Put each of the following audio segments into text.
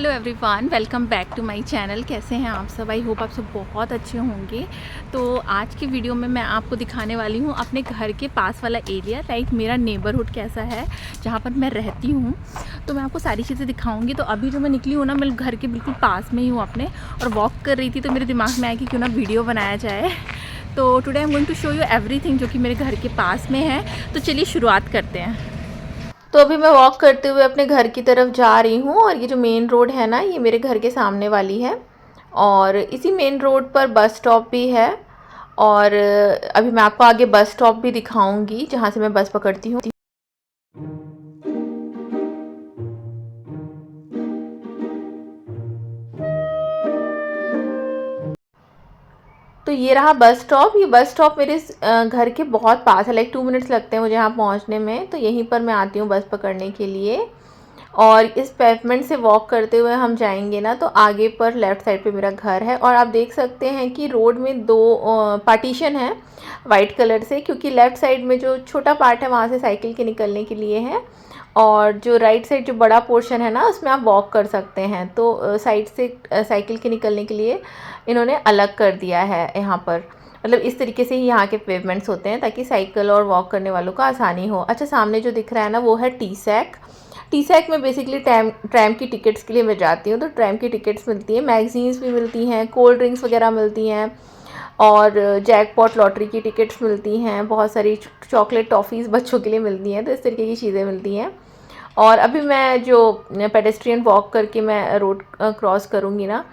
Hello everyone, welcome back to my channel. कैसे हैं आप सब? आई होप आप सब बहुत अच्छे होंगे। तो आज की वीडियो में मैं आपको दिखाने वाली हूँ अपने घर के पास वाला एरिया, लाइक मेरा नेबरहुड कैसा है जहाँ पर मैं रहती हूँ। तो मैं आपको सारी चीज़ें दिखाऊंगी। तो अभी जो मैं निकली हूँ ना, मैं घर के बिल्कुल पास में ही हूँ अपने, और वॉक कर रही थी तो मेरे दिमाग में आया कि क्यों ना वीडियो बनाया जाए। तो today I am going to show you everything जो कि मेरे घर के पास में है। तो चलिए शुरुआत करते हैं। तो अभी मैं वॉक करते हुए अपने घर की तरफ जा रही हूँ, और ये जो मेन रोड है ना, ये मेरे घर के सामने वाली है, और इसी मेन रोड पर बस स्टॉप भी है। और अभी मैं आपको आगे बस स्टॉप भी दिखाऊंगी जहाँ से मैं बस पकड़ती हूँ। तो ये रहा बस स्टॉप। ये बस स्टॉप मेरे घर के बहुत पास है, लाइक 2 मिनट्स लगते हैं मुझे यहाँ पहुँचने में। तो यहीं पर मैं आती हूँ बस पकड़ने के लिए। और इस पेवमेंट से वॉक करते हुए हम जाएंगे ना, तो आगे पर लेफ़्ट साइड पे मेरा घर है। और आप देख सकते हैं कि रोड में 2 पार्टीशन है वाइट कलर से, क्योंकि लेफ़्ट साइड में जो छोटा पार्ट है वहाँ से साइकिल के निकलने के लिए है, और जो राइट साइड जो बड़ा पोर्शन है ना, उसमें आप वॉक कर सकते हैं। तो साइड से साइकिल के निकलने के लिए इन्होंने अलग कर दिया है यहाँ पर। मतलब इस तरीके से ही यहाँ के पेवमेंट्स होते हैं ताकि साइकिल और वॉक करने वालों को आसानी हो। अच्छा, सामने जो दिख रहा है ना, वो है टी-सैक। टी-सैक में बेसिकली ट्रैम की टिकट्स के लिए मैं जाती हूँ। तो ट्रैम की टिकट्स मिलती हैं, मैगजीन्स भी मिलती हैं, कोल्ड ड्रिंक्स वगैरह मिलती हैं, और जैकपॉट लॉटरी की टिकट्स मिलती हैं, बहुत सारी चॉकलेट टॉफ़ीज़ बच्चों के लिए मिलती हैं। तो इस तरीके की चीज़ें मिलती हैं। और अभी मैं जो पेडेस्ट्रियन वॉक करके मैं रोड क्रॉस करूँगी ना,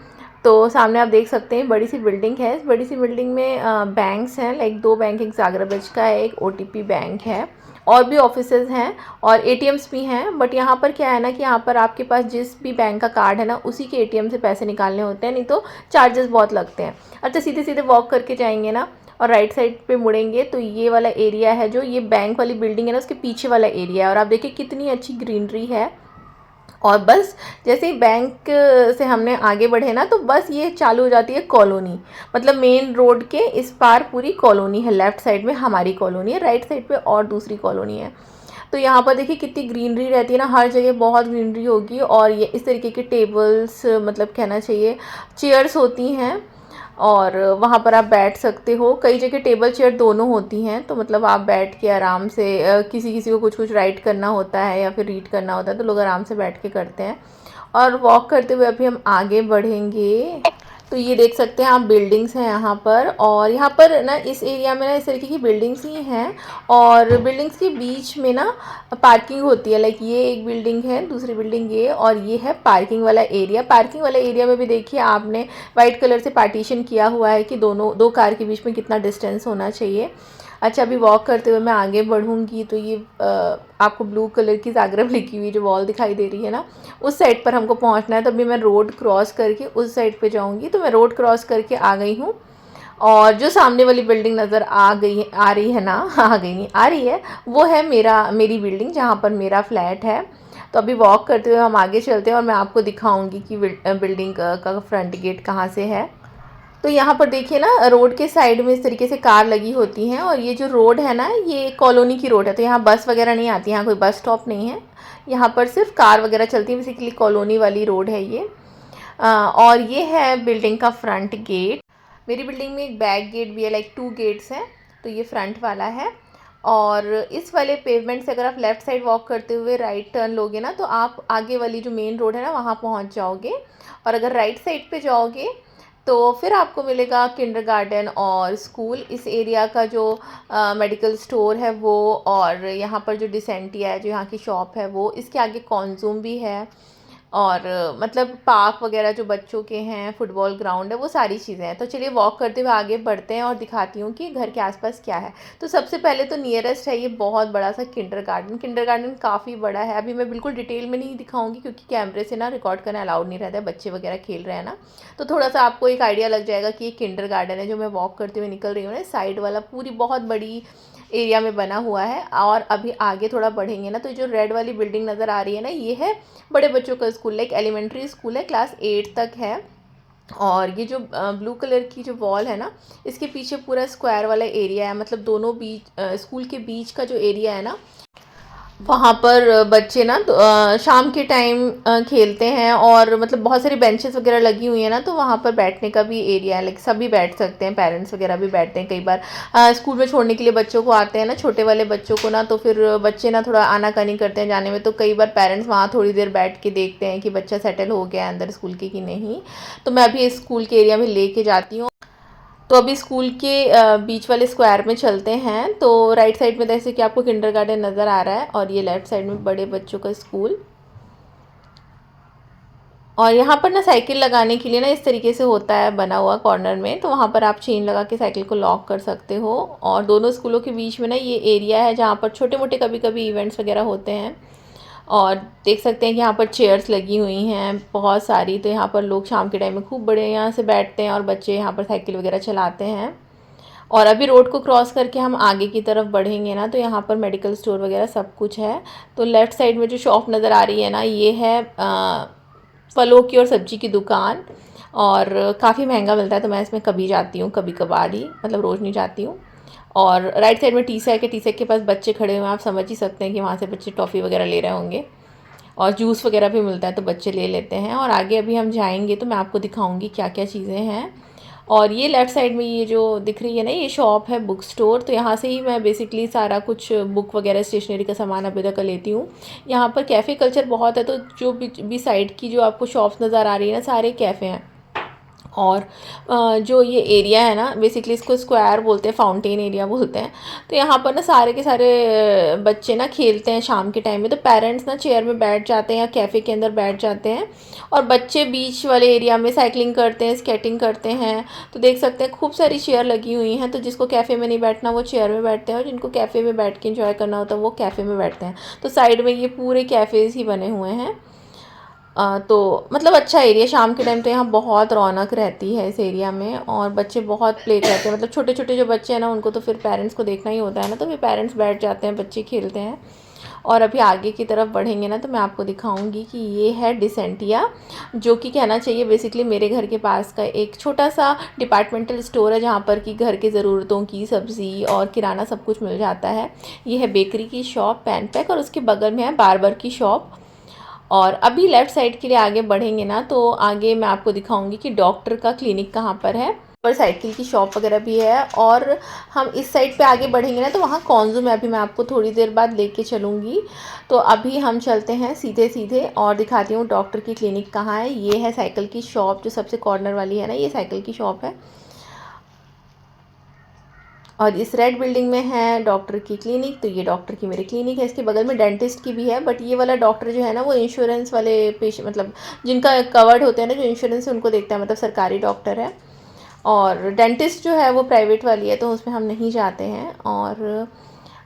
तो सामने आप देख सकते हैं बड़ी सी बिल्डिंग है। इस बड़ी सी बिल्डिंग में बैंक्स हैं, लाइक 2 बैंक, एक ज़ाग्रेब का है, एक ओटीपी बैंक है, और भी ऑफिसेज़ हैं और एटीएम्स भी हैं। बट यहाँ पर क्या है ना कि यहाँ पर आपके पास जिस भी बैंक का कार्ड है ना, उसी के एटीएम से पैसे निकालने होते हैं, नहीं तो चार्जेस बहुत लगते हैं। अच्छा, सीधे सीधे वॉक करके जाएंगे ना और राइट साइड पे मुड़ेंगे तो ये वाला एरिया है, जो ये बैंक वाली बिल्डिंग है ना, उसके पीछे वाला एरिया है। और आप देखिए कितनी अच्छी ग्रीनरी है। और बस जैसे ही बैंक से हमने आगे बढ़े ना, तो बस ये चालू हो जाती है कॉलोनी। मतलब मेन रोड के इस पार पूरी कॉलोनी है। लेफ़्ट साइड में हमारी कॉलोनी है, राइट साइड पे और दूसरी कॉलोनी है। तो यहाँ पर देखिए कितनी ग्रीनरी रहती है ना, हर जगह बहुत ग्रीनरी होगी। और ये इस तरीके के टेबल्स, मतलब कहना चाहिए चेयर्स होती हैं, और वहाँ पर आप बैठ सकते हो। कई जगह टेबल चेयर दोनों होती हैं, तो मतलब आप बैठ के आराम से किसी किसी को कुछ कुछ राइट करना होता है या फिर रीड करना होता है, तो लोग आराम से बैठ के करते हैं। और वॉक करते हुए अभी हम आगे बढ़ेंगे। तो ये देख सकते हैं आप, बिल्डिंग्स हैं यहाँ पर। और यहाँ पर ना इस एरिया में ना इस तरीके की बिल्डिंग्स ही हैं, और बिल्डिंग्स के बीच में ना पार्किंग होती है। लाइक ये एक बिल्डिंग है, दूसरी बिल्डिंग ये, और ये है पार्किंग वाला एरिया। पार्किंग वाला एरिया में भी देखिए आपने वाइट कलर से पार्टीशन किया हुआ है कि दोनों 2 कार के बीच में कितना डिस्टेंस होना चाहिए। अच्छा, अभी वॉक करते हुए मैं आगे बढ़ूँगी तो ये आपको ब्लू कलर की ज़ाग्रेब लिखी हुई जो वॉल दिखाई दे रही है ना, उस साइड पर हमको पहुंचना है। तो अभी मैं रोड क्रॉस करके उस साइड पे जाऊंगी। तो मैं रोड क्रॉस करके आ गई हूँ, और जो सामने वाली बिल्डिंग नज़र आ रही है ना, आ गई नहीं, आ रही है, वो है मेरी बिल्डिंग जहाँ पर मेरा फ्लैट है। तो अभी वॉक करते हुए हम आगे चलते हैं और मैं आपको दिखाऊंगी कि बिल्डिंग का फ्रंट गेट कहाँ से है। तो यहाँ पर देखिए ना, रोड के साइड में इस तरीके से कार लगी होती हैं, और ये जो रोड है ना, ये कॉलोनी की रोड है। तो यहाँ बस वगैरह नहीं आती, यहाँ कोई बस स्टॉप नहीं है, यहाँ पर सिर्फ कार वगैरह चलती है। बेसिकली कॉलोनी वाली रोड है ये। और ये है बिल्डिंग का फ्रंट गेट। मेरी बिल्डिंग में एक बैक गेट भी है, लाइक 2 गेट्स हैं। तो ये फ्रंट वाला है। और इस वाले पेवमेंट से अगर आप लेफ़्ट साइड वॉक करते हुए राइट टर्न लोगे ना, तो आप आगे वाली जो मेन रोड है ना, वहाँ पहुँच जाओगे। और अगर राइट साइड पे जाओगे तो फिर आपको मिलेगा किंडरगार्टन और स्कूल। इस एरिया का जो मेडिकल स्टोर है वो, और यहाँ पर जो डिसेंटिया है, जो यहाँ की शॉप है वो, इसके आगे कॉन्जूम भी है। और मतलब पार्क वगैरह जो बच्चों के हैं, फुटबॉल ग्राउंड है, वो सारी चीज़ें हैं। तो चलिए वॉक करते हुए आगे बढ़ते हैं और दिखाती हूँ कि घर के आसपास क्या है। तो सबसे पहले तो नियरेस्ट है ये बहुत बड़ा सा किंडरगार्टन। किंडरगार्टन काफ़ी बड़ा है। अभी मैं बिल्कुल डिटेल में नहीं दिखाऊंगी, क्योंकि कैमरे से ना रिकॉर्ड करना अलाउड नहीं रहता है, बच्चे वगैरह खेल रहे हैं ना। तो थोड़ा सा आपको एक आइडिया लग जाएगा कि ये किंडरगार्टन है जो मैं वॉक करते हुए निकल रही हूँ ना। साइड वाला पूरी बहुत बड़ी एरिया में बना हुआ है। और अभी आगे थोड़ा बढ़ेंगे ना, तो जो रेड वाली बिल्डिंग नज़र आ रही है ना, ये है बड़े बच्चों का स्कूल, लाइक एलिमेंट्री स्कूल है, क्लास 8 तक है। और ये जो ब्लू कलर की जो वॉल है ना, इसके पीछे पूरा स्क्वायर वाला एरिया है। मतलब दोनों बीच स्कूल के बीच का जो एरिया है ना, वहाँ पर बच्चे ना तो शाम के टाइम खेलते हैं, और मतलब बहुत सारी बेंचेस वगैरह लगी हुई हैं ना, तो वहाँ पर बैठने का भी एरिया है, लाइक सभी बैठ सकते हैं, पेरेंट्स वगैरह भी बैठते हैं। कई बार स्कूल में छोड़ने के लिए बच्चों को आते हैं ना, छोटे वाले बच्चों को ना, तो फिर बच्चे ना थोड़ा आनाकानी करते हैं जाने में, तो कई बार पेरेंट्स वहाँ थोड़ी देर बैठ के देखते हैं कि बच्चा सेटल हो गया है अंदर स्कूल के कि नहीं। तो मैं अभी इस स्कूल के एरिया में लेके जाती हूँ। तो अभी स्कूल के बीच वाले स्क्वायर में चलते हैं। तो राइट साइड में जैसे कि आपको किंडरगार्टन नज़र आ रहा है, और ये लेफ्ट साइड में बड़े बच्चों का स्कूल। और यहाँ पर ना साइकिल लगाने के लिए ना इस तरीके से होता है बना हुआ कॉर्नर में, तो वहाँ पर आप चेन लगा के साइकिल को लॉक कर सकते हो। और दोनों स्कूलों के बीच में ना ये एरिया है जहाँ पर छोटे मोटे कभी कभी इवेंट्स वगैरह होते हैं। और देख सकते हैं कि यहाँ पर चेयर्स लगी हुई हैं बहुत सारी, तो यहाँ पर लोग शाम के टाइम में खूब बड़े यहाँ से बैठते हैं, और बच्चे यहाँ पर साइकिल वगैरह चलाते हैं। और अभी रोड को क्रॉस करके हम आगे की तरफ बढ़ेंगे ना, तो यहाँ पर मेडिकल स्टोर वगैरह सब कुछ है। तो लेफ़्ट साइड में जो शॉप नज़र आ रही है ना, ये है फलों की और सब्जी की दुकान, और काफ़ी महंगा मिलता है, तो मैं इसमें कभी जाती हूँ, कभी कभार ही, मतलब रोज़ नहीं जाती हूँ। और राइट साइड में टी सैक है, टी सैक के पास बच्चे खड़े हुए हैं, आप समझ ही सकते हैं कि वहाँ से बच्चे टॉफ़ी वगैरह ले रहे होंगे। और जूस वगैरह भी मिलता है, तो बच्चे ले लेते हैं। और आगे अभी हम जाएंगे तो मैं आपको दिखाऊंगी क्या क्या चीज़ें हैं। और ये लेफ़्ट साइड में ये जो दिख रही है ना, ये शॉप है बुक स्टोर, तो यहाँ से ही मैं बेसिकली सारा कुछ बुक वगैरह स्टेशनरी का सामान अभी तक लेती हूँ। यहाँ पर कैफ़े कल्चर बहुत है, तो जो भी साइड की जो आपको शॉप्स नज़र आ रही है ना, सारे कैफ़े हैं। और जो ये एरिया है ना, बेसिकली इसको स्क्वायर बोलते हैं, फाउंटेन एरिया बोलते हैं। तो यहाँ पर ना सारे के सारे बच्चे ना खेलते हैं शाम के टाइम में, तो पेरेंट्स ना चेयर में बैठ जाते हैं या कैफ़े के अंदर बैठ जाते हैं, और बच्चे बीच वाले एरिया में साइकिलिंग करते हैं, स्केटिंग करते हैं। तो देख सकते हैं खूब सारी चेयर लगी हुई हैं, तो जिसको कैफ़े में नहीं बैठना वो चेयर में बैठते हैं, और जिनको कैफ़े में बैठ के इंजॉय करना होता है वो कैफ़े में बैठते हैं। तो साइड में ये पूरे कैफ़ेज़ ही बने हुए हैं। तो मतलब अच्छा एरिया, शाम के टाइम तो यहाँ बहुत रौनक रहती है इस एरिया में, और बच्चे बहुत प्ले करते हैं, मतलब छोटे छोटे जो बच्चे हैं ना, उनको तो फिर पेरेंट्स को देखना ही होता है ना, तो फिर पेरेंट्स बैठ जाते हैं, बच्चे खेलते हैं। और अभी आगे की तरफ बढ़ेंगे ना, तो मैं आपको दिखाऊंगी कि ये है डिसेंटिया, जो कि कहना चाहिए बेसिकली मेरे घर के पास का एक छोटा सा डिपार्टमेंटल स्टोर है, जहाँ पर कि घर की ज़रूरतों की सब्ज़ी और किराना सब कुछ मिल जाता है। ये है बेकरी की शॉप पैन पैक, और उसके बगल में है बार्बर की शॉप। और अभी लेफ़्ट साइड के लिए आगे बढ़ेंगे ना, तो आगे मैं आपको दिखाऊंगी कि डॉक्टर का क्लिनिक कहाँ पर है, पर साइकिल की शॉप वगैरह भी है। और हम इस साइड पे आगे बढ़ेंगे ना, तो वहाँ कॉन्जू में अभी मैं आपको थोड़ी देर बाद लेके चलूँगी। तो अभी हम चलते हैं सीधे सीधे, और दिखाती हूँ डॉक्टर की क्लिनिक कहाँ है। ये है साइकिल की शॉप, जो सबसे कॉर्नर वाली है ना, ये साइकिल की शॉप है। और इस रेड बिल्डिंग में है डॉक्टर की क्लिनिक, तो ये डॉक्टर की मेरी क्लिनिक है। इसके बगल में डेंटिस्ट की भी है, बट ये वाला डॉक्टर जो है ना, वो इंश्योरेंस वाले पेशेंट, मतलब जिनका कवर्ड होते हैं ना, जो इंश्योरेंस से उनको देखता है, मतलब सरकारी डॉक्टर है। और डेंटिस्ट जो है वो प्राइवेट वाली है, तो उसमें हम नहीं जाते हैं। और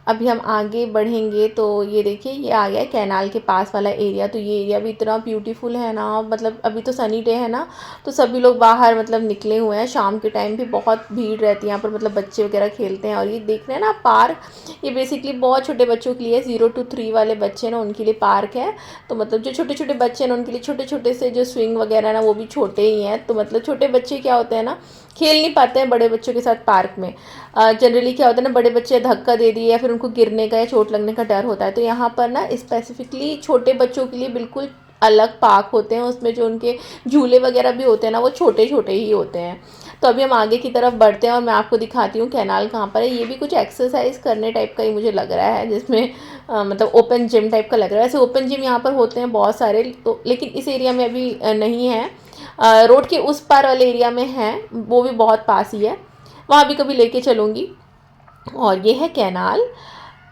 अभी हम आगे बढ़ेंगे तो ये देखिए, ये आ गया कैनाल के पास वाला एरिया। तो ये एरिया भी इतना ब्यूटीफुल है ना, मतलब अभी तो सनी डे है ना, तो सभी लोग बाहर मतलब निकले हुए हैं। शाम के टाइम भी बहुत भीड़ रहती है यहाँ पर, मतलब बच्चे वगैरह खेलते हैं। और ये देख रहे हैं ना पार्क, ये बेसिकली बहुत छोटे बच्चों के लिए, 0 to 3 वाले बच्चे ना, उनके लिए पार्क है। तो मतलब जो छोटे छोटे बच्चे हैं ना, उनके लिए छोटे छोटे से जो स्विंग वगैरह है ना, वो भी छोटे ही हैं। तो मतलब छोटे बच्चे क्या होते हैं ना, खेल नहीं पाते हैं बड़े बच्चों के साथ पार्क में। जनरली क्या होता है ना, बड़े बच्चे धक्का दे दिए या फिर उनको गिरने का या चोट लगने का डर होता है। तो यहाँ पर ना स्पेसिफिकली छोटे बच्चों के लिए बिल्कुल अलग पार्क होते हैं, उसमें जो उनके झूले वगैरह भी होते हैं ना, वो छोटे छोटे ही होते हैं। तो अभी हम आगे की तरफ बढ़ते हैं, और मैं आपको दिखाती हूँ कैनाल कहाँ पर है। ये भी कुछ एक्सरसाइज करने टाइप का ही मुझे लग रहा है, जिसमें मतलब ओपन जिम टाइप का लग रहा है। वैसे ओपन जिम यहाँ पर होते हैं बहुत सारे, तो लेकिन इस एरिया में अभी नहीं है। रोड के उस पार वाले एरिया में है, वो भी बहुत पास ही है, वहाँ भी कभी लेके चलूँगी। और ये है कैनाल,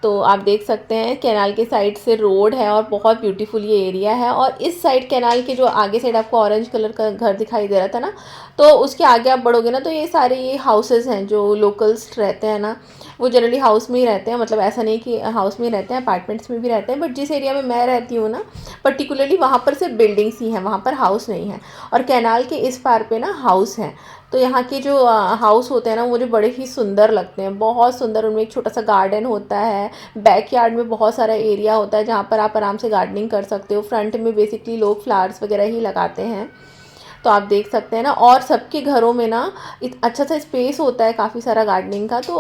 तो आप देख सकते हैं कैनाल के साइड से रोड है, और बहुत ब्यूटीफुल ये एरिया है। और इस साइड कैनाल के जो आगे साइड आपको ऑरेंज कलर का घर दिखाई दे रहा था ना, तो उसके आगे आप बढ़ोगे ना, तो ये सारे ये हाउसेस हैं, जो लोकल्स रहते हैं ना, वो जनरली हाउस में ही रहते हैं। मतलब ऐसा नहीं कि हाउस में ही रहते हैं, अपार्टमेंट्स में भी रहते हैं, बट जिस एरिया में मैं रहती हूँ ना पर्टिकुलरली, वहाँ पर सिर्फ बिल्डिंग्स ही हैं, वहाँ पर हाउस नहीं है। और कैनाल के इस पार पे ना हाउस हैं। तो यहाँ के जो हाउस होते हैं ना, मुझे बड़े ही सुंदर लगते हैं, बहुत सुंदर। उनमें एक छोटा सा गार्डन होता है, बैकयार्ड में बहुत सारा एरिया होता है, जहाँ पर आप आराम से गार्डनिंग कर सकते हो। फ्रंट में बेसिकली लोग फ्लावर्स वगैरह ही लगाते हैं। तो आप देख सकते हैं ना, और सबके घरों में ना अच्छा सा स्पेस होता है काफ़ी सारा गार्डनिंग का। तो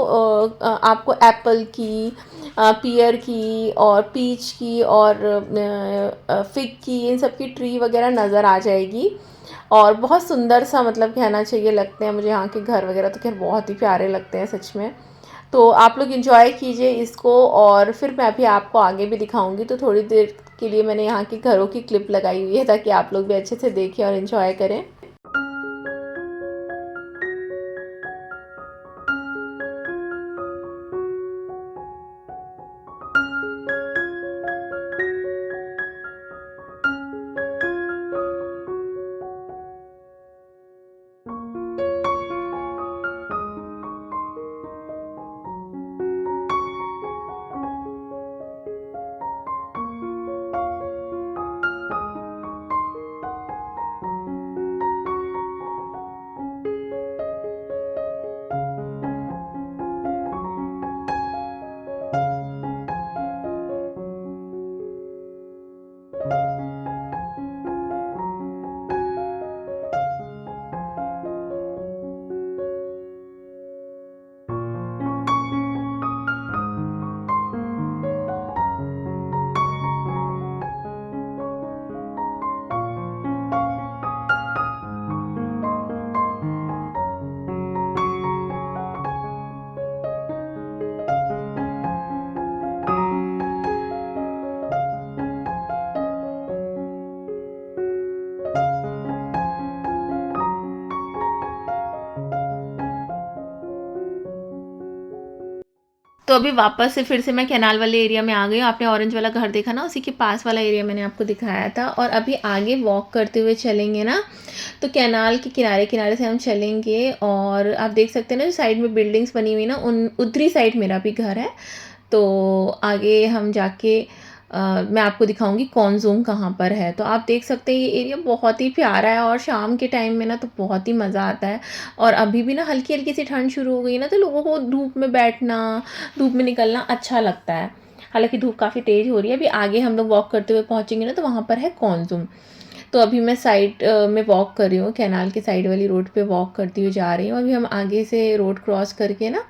आपको एप्पल की, पियर की और पीच की और फिग की, इन सब की ट्री वगैरह नज़र आ जाएगी। और बहुत सुंदर सा मतलब कहना चाहिए लगते हैं मुझे यहाँ के घर वगैरह, तो खैर बहुत ही प्यारे लगते हैं सच में। तो आप लोग इंजॉय कीजिए इसको, और फिर मैं अभी आपको आगे भी दिखाऊंगी। तो थोड़ी देर के लिए मैंने यहाँ के घरों की क्लिप लगाई हुई है ताकि आप लोग भी अच्छे से देखें और इन्जॉय करें। तो अभी वापस से फिर से मैं कैनाल वाले एरिया में आ गई हूँ। आपने ऑरेंज वाला घर देखा ना, उसी के पास वाला एरिया मैंने आपको दिखाया था। और अभी आगे वॉक करते हुए चलेंगे ना, तो कैनाल के किनारे किनारे से हम चलेंगे। और आप देख सकते हैं ना, जो साइड में बिल्डिंग्स बनी हुई ना, उन उधरी साइड मेरा भी घर है। तो आगे हम जाके मैं आपको दिखाऊंगी कॉन्जूम कहाँ पर है। तो आप देख सकते हैं ये एरिया बहुत ही प्यारा है, और शाम के टाइम में ना तो बहुत ही मज़ा आता है। और अभी भी ना हल्की हल्की सी ठंड शुरू हो गई ना, तो लोगों को धूप में बैठना, धूप में निकलना अच्छा लगता है। हालांकि धूप काफ़ी तेज़ हो रही है। अभी आगे हम लोग वॉक करते हुए पहुँचेंगे ना, तो वहाँ पर है कॉन्जूम। तो अभी मैं साइड में वॉक कर रही हूँ, कैनाल की साइड वाली रोड पे वॉक करती हुई जा रही हूँ। अभी हम आगे से रोड क्रॉस करके ना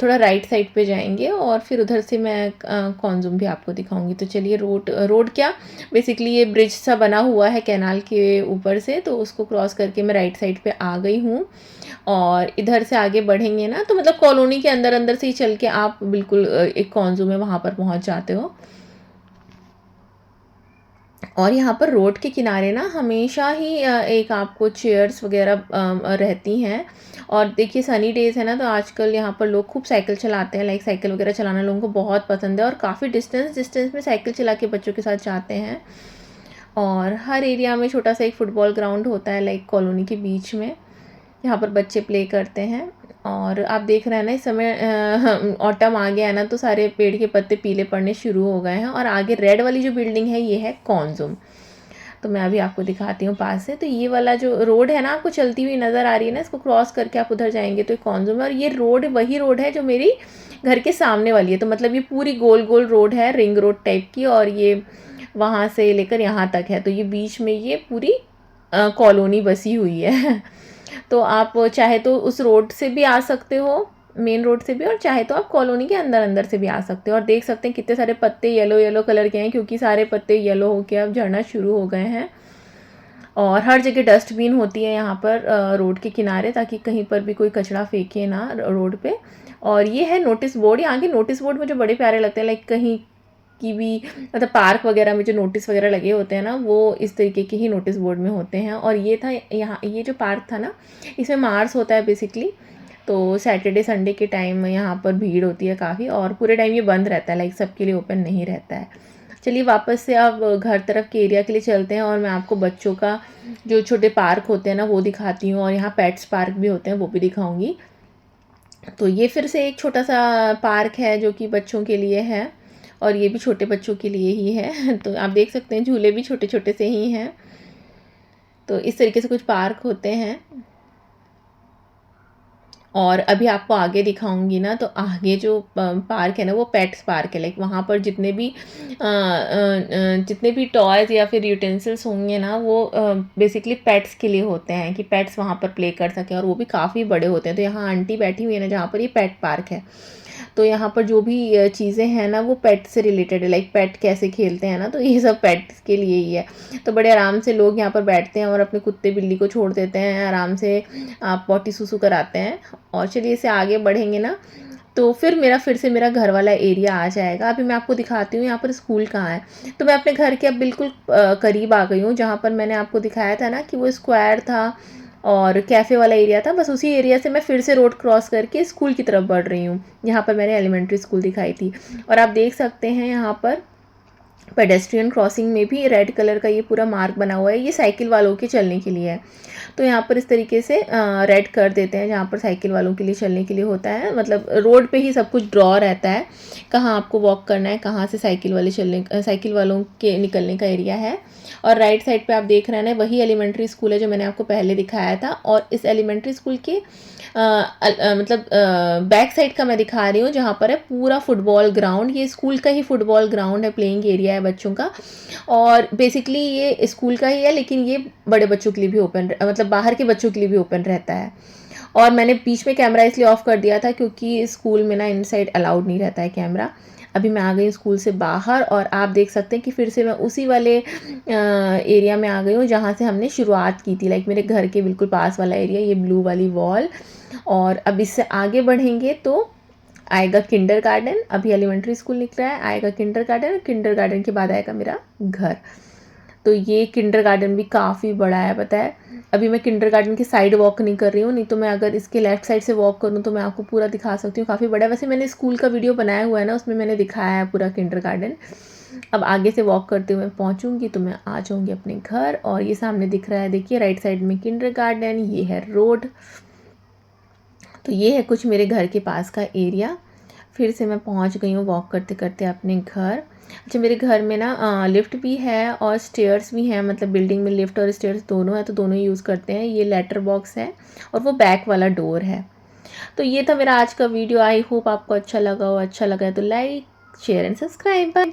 थोड़ा राइट साइड पे जाएंगे, और फिर उधर से मैं कॉन्जूम भी आपको दिखाऊंगी। तो चलिए, रोड रोड क्या, बेसिकली ये ब्रिज सा बना हुआ है कैनाल के ऊपर से, तो उसको क्रॉस करके मैं राइट साइड पे आ गई हूँ। और इधर से आगे बढ़ेंगे ना, तो मतलब कॉलोनी के अंदर अंदर से ही चल के आप बिल्कुल एक कॉन्जूम है वहाँ पर पहुँच जाते हो। और यहाँ पर रोड के किनारे ना हमेशा ही एक आपको चेयर्स वगैरह रहती हैं। और देखिए सनी डेज़ है ना, तो आजकल यहाँ पर लोग खूब साइकिल चलाते हैं। लाइक साइकिल वगैरह चलाना लोगों को बहुत पसंद है, और काफ़ी डिस्टेंस डिस्टेंस में साइकिल चला के बच्चों के साथ जाते हैं। और हर एरिया में छोटा सा एक फुटबॉल ग्राउंड होता है, लाइक कॉलोनी के बीच में, यहाँ पर बच्चे प्ले करते हैं। और आप देख रहे हैं ना, इस समय ऑटम आ गया है ना, तो सारे पेड़ के पत्ते पीले पड़ने शुरू हो गए हैं। और आगे रेड वाली जो बिल्डिंग है, ये है कॉन्जूम। तो मैं अभी आपको दिखाती हूँ पास से। तो ये वाला जो रोड है ना, आपको चलती हुई नज़र आ रही है ना, इसको क्रॉस करके आप उधर जाएंगे तो कॉन्जूम है। और ये रोड वही रोड है जो मेरी घर के सामने वाली है। तो मतलब ये पूरी गोल गोल रोड है, रिंग रोड टाइप की, और ये वहाँ से लेकर यहाँ तक है। तो ये बीच में ये पूरी कॉलोनी बसी हुई है। तो आप चाहे तो उस रोड से भी आ सकते हो, मेन रोड से भी, और चाहे तो आप कॉलोनी के अंदर अंदर से भी आ सकते हो। और देख सकते हैं कितने सारे पत्ते येलो येलो कलर के हैं, क्योंकि सारे पत्ते येलो होके अब झड़ना शुरू हो गए हैं। और हर जगह डस्टबिन होती है यहाँ पर रोड के किनारे, ताकि कहीं पर भी कोई कचरा फेंके ना रोड पे। और ये है नोटिस बोर्ड। यहाँ के नोटिस बोर्ड मुझे बड़े प्यारे लगते हैं। लाइक कहीं की भी मतलब पार्क वगैरह में जो नोटिस वगैरह लगे होते हैं ना, वो इस तरीके के ही नोटिस बोर्ड में होते हैं। और ये था यहाँ, ये जो पार्क था ना, इसमें मार्च होता है बेसिकली। तो सैटरडे संडे के टाइम यहाँ पर भीड़ होती है काफ़ी, और पूरे टाइम ये बंद रहता है, लाइक सबके लिए ओपन नहीं रहता है। चलिए वापस से अब घर तरफ के एरिया के लिए चलते हैं, और मैं आपको बच्चों का जो छोटे पार्क होते हैं ना वो दिखाती हूँ, और यहाँ पेट्स पार्क भी होते हैं वो भी दिखाऊंगी। तो ये फिर से एक छोटा सा पार्क है जो कि बच्चों के लिए है, और ये भी छोटे बच्चों के लिए ही है। तो आप देख सकते हैं झूले भी छोटे छोटे से ही हैं। तो इस तरीके से कुछ पार्क होते हैं। और अभी आपको आगे दिखाऊंगी ना, तो आगे जो पार्क है ना वो पेट्स पार्क है। लाइक वहाँ पर जितने भी टॉयज़ या फिर यूटेंसिल्स होंगे ना, वो बेसिकली पेट्स के लिए होते हैं, कि पेट्स वहाँ पर प्ले कर सकें, और वो भी काफ़ी बड़े होते हैं। तो यहाँ आंटी बैठी हुई है ना जहाँ पर, ये पेट पार्क है। तो यहाँ पर जो भी चीज़ें हैं ना वो पेट से रिलेटेड है। लाइक पेट कैसे खेलते हैं ना, तो ये सब पेट्स के लिए ही है। तो बड़े आराम से लोग यहाँ पर बैठते हैं और अपने कुत्ते बिल्ली को छोड़ देते हैं, आराम से आप पॉटी सुसु कराते हैं। और चलिए इसे आगे बढ़ेंगे ना, तो फिर से मेरा घर वाला एरिया आ जाएगा। अभी मैं आपको दिखाती हूँ यहाँ पर स्कूल कहाँ है। तो मैं अपने घर के अब बिल्कुल करीब आ गई हूँ, जहाँ पर मैंने आपको दिखाया था ना कि वो स्क्वायर था और कैफ़े वाला एरिया था। बस उसी एरिया से मैं फिर से रोड क्रॉस करके स्कूल की तरफ बढ़ रही हूँ, यहाँ पर मैंने एलिमेंट्री स्कूल दिखाई थी। और आप देख सकते हैं यहाँ पर पेडेस्ट्रियन क्रॉसिंग में भी रेड कलर का ये पूरा मार्क बना हुआ है, ये साइकिल वालों के चलने के लिए है। तो यहाँ पर इस तरीके से रेड कर देते हैं जहाँ पर साइकिल वालों के लिए चलने के लिए होता है। मतलब रोड पे ही सब कुछ ड्रॉ रहता है, कहाँ आपको वॉक करना है, कहाँ से साइकिल वालों के निकलने का एरिया है। और राइट साइड पे आप देख रहे हैं ना, वही एलिमेंट्री स्कूल है जो मैंने आपको पहले दिखाया था। और इस एलिमेंट्री स्कूल के मतलब बैक साइड का मैं दिखा रही हूँ, जहाँ पर है पूरा फुटबॉल ग्राउंड। ये स्कूल का ही फुटबॉल ग्राउंड है, प्लेइंग एरिया है बच्चों का। और बेसिकली ये स्कूल का ही है, लेकिन ये बड़े बच्चों के लिए भी ओपन, मतलब बाहर के बच्चों के लिए भी ओपन रहता है। और मैंने बीच में कैमरा इसलिए ऑफ़ कर दिया था क्योंकि स्कूल में ना इनसाइड अलाउड नहीं रहता है कैमरा। अभी मैं आ गई स्कूल से बाहर, और आप देख सकते हैं कि फिर से मैं उसी वाले एरिया में आ गई हूँ जहाँ से हमने शुरुआत की थी। लाइक मेरे घर के बिल्कुल पास वाला एरिया, ये ब्लू वाली वॉल। और अब इससे आगे बढ़ेंगे तो आएगा किंडरगार्टन। अभी एलिमेंट्री स्कूल निकला है, आएगा किंडरगार्टन, किंडरगार्टन के बाद आएगा मेरा घर। तो ये किंडरगार्टन भी काफ़ी बड़ा है, पता है। अभी मैं किंडरगार्टन की साइड वॉक नहीं कर रही हूँ, नहीं तो मैं अगर इसके लेफ्ट साइड से वॉक करूँ तो मैं आपको पूरा दिखा सकती हूँ, काफ़ी बड़ा है। वैसे मैंने स्कूल का वीडियो बनाया हुआ है ना, उसमें मैंने दिखाया है पूरा किंडरगार्टन। अब आगे से वॉक करते हुए पहुँचूँगी तो मैं आ जाऊँगी अपने घर। और ये सामने दिख रहा है, देखिए राइट साइड में किंडरगार्टन, ये है रोड। तो ये है कुछ मेरे घर के पास का एरिया। फिर से मैं पहुंच गई हूँ वॉक करते करते अपने घर। अच्छा, मेरे घर में ना लिफ्ट भी है और स्टेयर्स भी हैं, मतलब बिल्डिंग में लिफ्ट और स्टेयर्स दोनों है, तो दोनों ही यूज़ करते हैं। ये लेटर बॉक्स है और वो बैक वाला डोर है। तो ये था मेरा आज का वीडियो। आई होप आपको अच्छा लगा हो। अच्छा लगा है तो like share and subscribe. Bye.